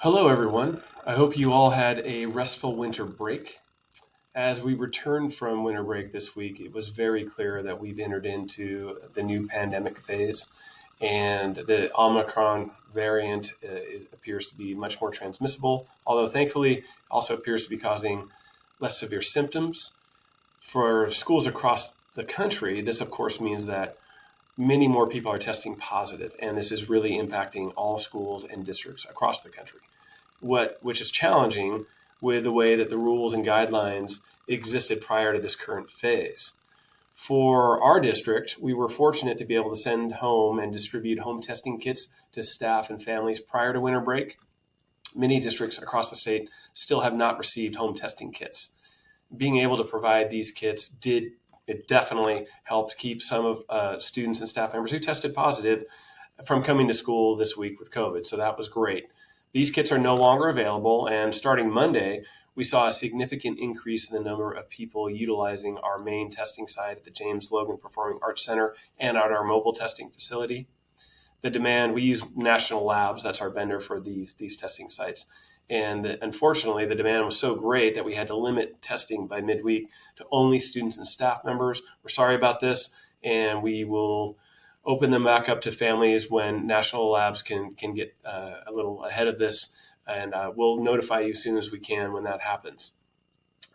Hello, everyone. I hope you all had a restful winter break. As we returned from winter break this week, it was very clear that we've entered into the new pandemic phase, and the Omicron variant appears to be much more transmissible, although thankfully also appears to be causing less severe symptoms. For schools across the country, this of course means that many more people are testing positive, and this is really impacting all schools and districts across the country which is challenging with the way that the rules and guidelines existed prior to this current phase. For our district, we were fortunate to be able to send home and distribute home testing kits to staff and families prior to winter break. Many districts across the state still have not received home testing kits. Being able to provide these kits it definitely helped keep some of students and staff members who tested positive from coming to school this week with COVID. So that was great. These kits are no longer available, and starting Monday, we saw a significant increase in the number of people utilizing our main testing site at the James Logan Performing Arts Center and at our mobile testing facility. The demand, we use National Labs, that's our vendor for these testing sites. And unfortunately, the demand was so great that we had to limit testing by midweek to only students and staff members. We're sorry about this, and we will open them back up to families when National Labs can get a little ahead of this, and we'll notify you as soon as we can when that happens.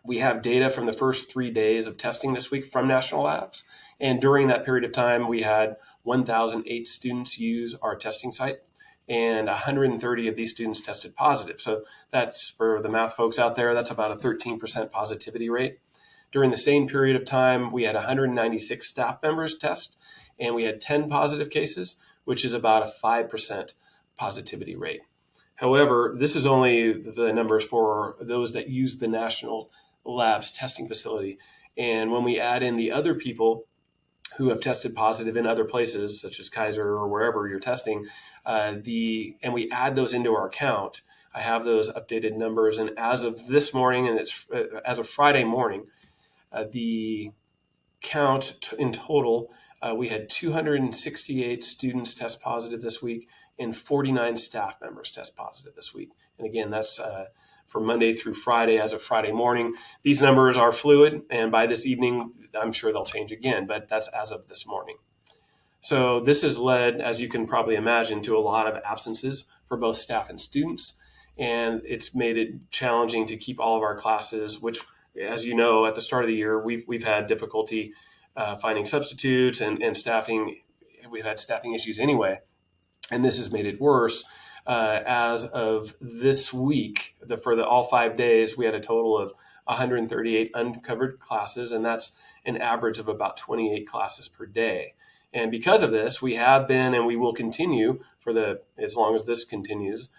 We have data from the first 3 days of testing this week from National Labs, and during that period of time, we had 1,008 students use our testing site, and 130 of these students tested positive. So that's, for the math folks out there, that's about a 13% positivity rate. During the same period of time, we had 196 staff members test, and we had 10 positive cases, which is about a 5% positivity rate. However, this is only the numbers for those that use the National Labs testing facility. And when we add in the other people who have tested positive in other places, such as Kaiser or wherever you're testing, and we add those into our count, I have those updated numbers. And as of this morning, and it's as of Friday morning, the count in total, we had 268 students test positive this week and 49 staff members test positive this week. And again, that's for Monday through Friday as of Friday morning. These numbers are fluid, and by this evening, I'm sure they'll change again, but that's as of this morning. So this has led, as you can probably imagine, to a lot of absences for both staff and students. And it's made it challenging to keep all of our classes, which, as you know, at the start of the year, we've had difficulty finding substitutes and staffing. We've had staffing issues anyway, and this has made it worse. As of this week, for all 5 days, we had a total of 138 uncovered classes, and that's an average of about 28 classes per day. And because of this, we have been, and we will continue as long as this continues,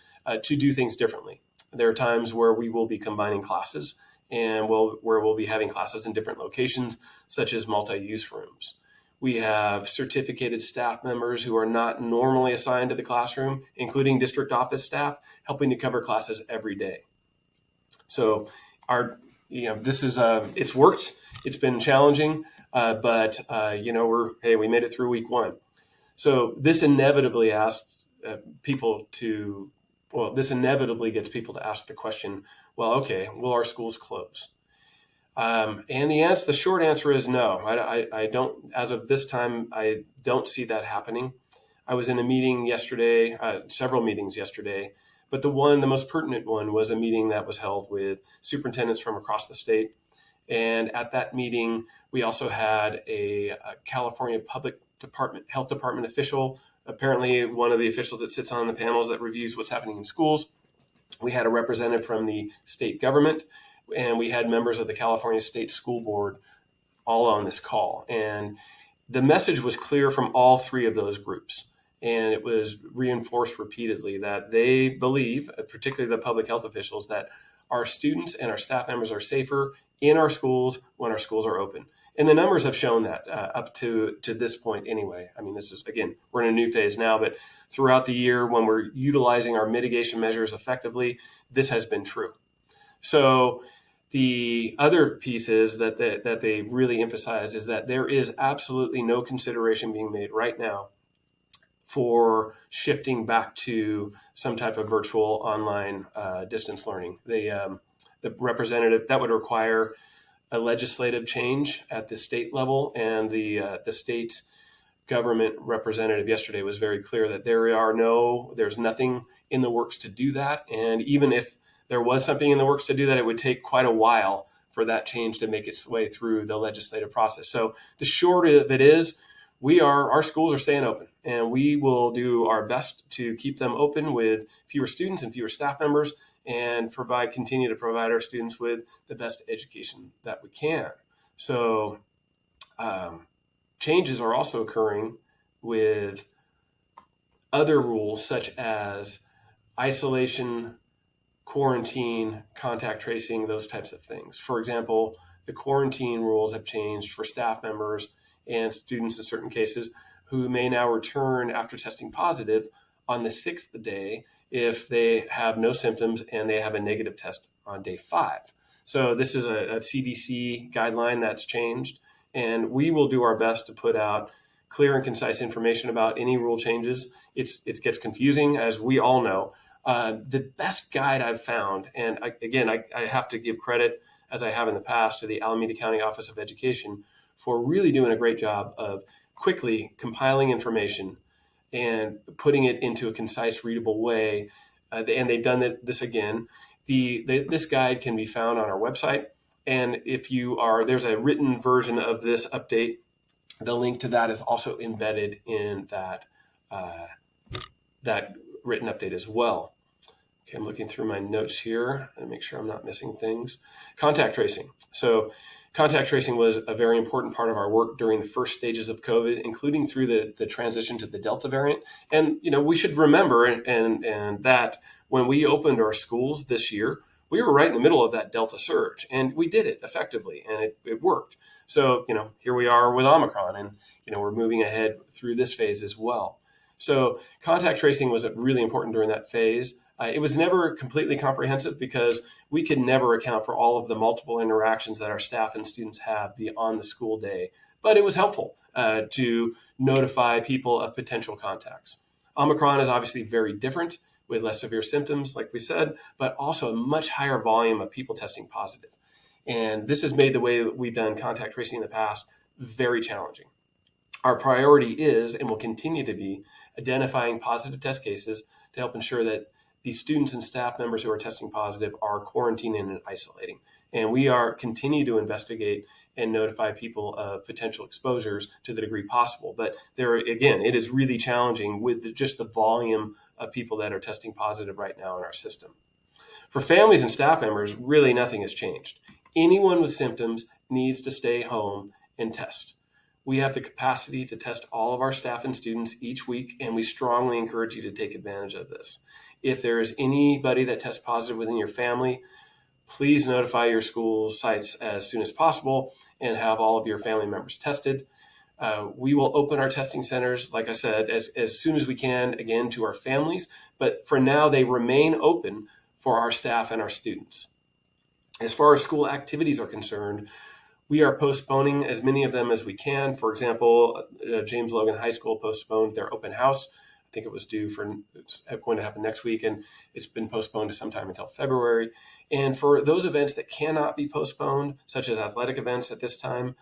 to do things differently. There are times where we will be combining classes, and where we'll be having classes in different locations, such as multi-use rooms. We have certificated staff members who are not normally assigned to the classroom, including district office staff, helping to cover classes every day. So it's worked. It's been challenging, but we made it through week one. So this inevitably this inevitably gets people to ask the question, well, okay, will our schools close? And the short answer is no. I don't, as of this time, I don't see that happening. I was in a meeting yesterday, several meetings yesterday, but the most pertinent one was a meeting that was held with superintendents from across the state. And at that meeting, we also had a California Health Department official, apparently one of the officials that sits on the panels that reviews what's happening in schools. We had a representative from the state government, and we had members of the California State School Board all on this call. And the message was clear from all three of those groups. And it was reinforced repeatedly that they believe, particularly the public health officials, that our students and our staff members are safer in our schools when our schools are open. And the numbers have shown that up to this point anyway. I mean, this is, again, we're in a new phase now, but throughout the year when we're utilizing our mitigation measures effectively, this has been true. So the other pieces that they really emphasize is that there is absolutely no consideration being made right now for shifting back to some type of virtual online distance learning. The representative, that would require a legislative change at the state level, and the state government representative yesterday was very clear that there's nothing in the works to do that. And even if there was something in the works to do that, it would take quite a while for that change to make its way through the legislative process. So the short of it is, our schools are staying open, and we will do our best to keep them open with fewer students and fewer staff members, and continue to provide our students with the best education that we can. So changes are also occurring with other rules such as isolation, quarantine, contact tracing, those types of things. For example, the quarantine rules have changed for staff members and students in certain cases who may now return after testing positive on the 6th day if they have no symptoms and they have a negative test on day 5. So this is a CDC guideline that's changed, and we will do our best to put out clear and concise information about any rule changes. It gets confusing, as we all know. The best guide I've found, and I have to give credit, as I have in the past, to the Alameda County Office of Education for really doing a great job of quickly compiling information and putting it into a concise, readable way. And they've done this again. This guide can be found on our website. And there's a written version of this update. The link to that is also embedded in that written update as well. Okay, I'm looking through my notes here and make sure I'm not missing things. Contact tracing. So contact tracing was a very important part of our work during the first stages of COVID, including through the transition to the Delta variant. And we should remember and that when we opened our schools this year, we were right in the middle of that Delta surge, and we did it effectively, and it worked. So here we are with Omicron, and we're moving ahead through this phase as well. So contact tracing was really important during that phase. It was never completely comprehensive because we could never account for all of the multiple interactions that our staff and students have beyond the school day. But it was helpful to notify people of potential contacts. Omicron is obviously very different, with less severe symptoms, like we said, but also a much higher volume of people testing positive. And this has made the way that we've done contact tracing in the past very challenging. Our priority is, and will continue to be, identifying positive test cases to help ensure that these students and staff members who are testing positive are quarantining and isolating. And we continue to investigate and notify people of potential exposures to the degree possible. But it is really challenging with just the volume of people that are testing positive right now in our system. For families and staff members, really nothing has changed. Anyone with symptoms needs to stay home and test. We have the capacity to test all of our staff and students each week, and we strongly encourage you to take advantage of this. If there is anybody that tests positive within your family, please notify your school sites as soon as possible and have all of your family members tested. We will open our testing centers, like I said, as soon as we can, again, to our families. But for now, they remain open for our staff and our students. As far as school activities are concerned, we are postponing as many of them as we can. For example, James Logan High School postponed their open house. I think it's going to happen next week, and it's been postponed to sometime until February. And for those events that cannot be postponed, such as athletic events at this time,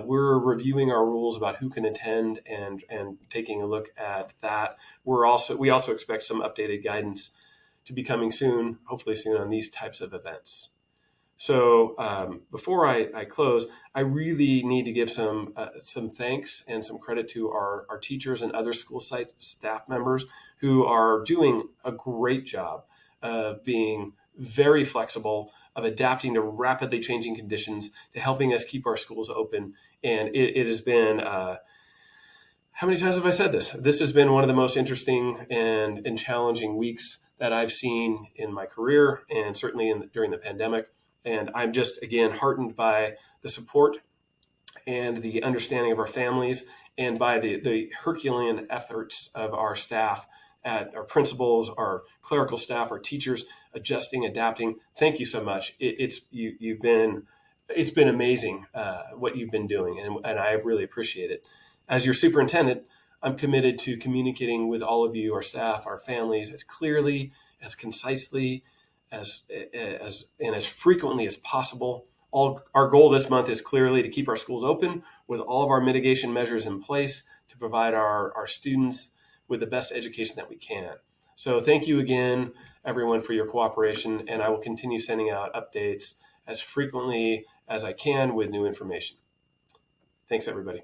we're reviewing our rules about who can attend and taking a look at that. We also expect some updated guidance to be coming soon, hopefully soon, on these types of events. So before I close, I really need to give some thanks and some credit to our teachers and other school site staff members who are doing a great job of being very flexible, of adapting to rapidly changing conditions, to helping us keep our schools open. And it has been, how many times have I said this? This has been one of the most interesting and challenging weeks that I've seen in my career, and certainly during the pandemic. And I'm just, again, heartened by the support and the understanding of our families, and by the Herculean efforts of our staff, our principals, our clerical staff, our teachers, adjusting, adapting. Thank you so much. It's been amazing what you've been doing, and I really appreciate it. As your superintendent, I'm committed to communicating with all of you, our staff, our families, as clearly, as concisely, and as frequently as possible. Our goal this month is clearly to keep our schools open with all of our mitigation measures in place to provide our students with the best education that we can. So thank you again, everyone, for your cooperation, and I will continue sending out updates as frequently as I can with new information. Thanks, everybody.